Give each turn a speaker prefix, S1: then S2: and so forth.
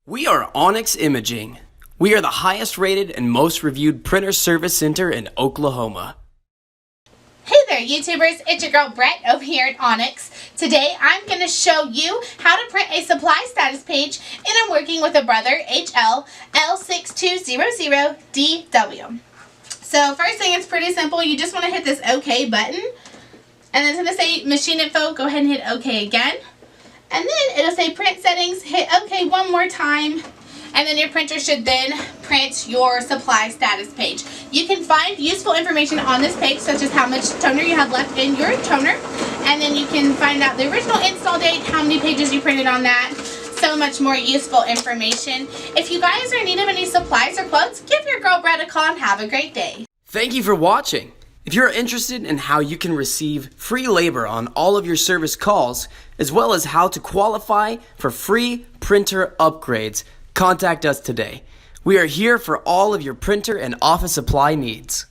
S1: We are Onyx Imaging. We are the highest rated and most reviewed printer service center in Oklahoma.
S2: Hey there YouTubers, it's your girl Brett over here at Onyx. Today I'm going to show you how to print a supply status page, and I'm working with a brother HL-L6200dw. So first thing, it's pretty simple. You just want to hit this OK button, and then it's going to say machine info. Go ahead and hit OK again. And then it'll say print settings, hit OK one more time, and then your printer should then print your supply status page. You can find useful information on this page, such as how much toner you have left in your toner, and then you can find out the original install date, how many pages you printed on that, so much more useful information. If you guys are in need of any supplies or quotes, give your girl Brett a call and have a great day.
S1: Thank you for watching. If you're interested in how you can receive free labor on all of your service calls, as well as how to qualify for free printer upgrades, contact us today. We are here for all of your printer and office supply needs.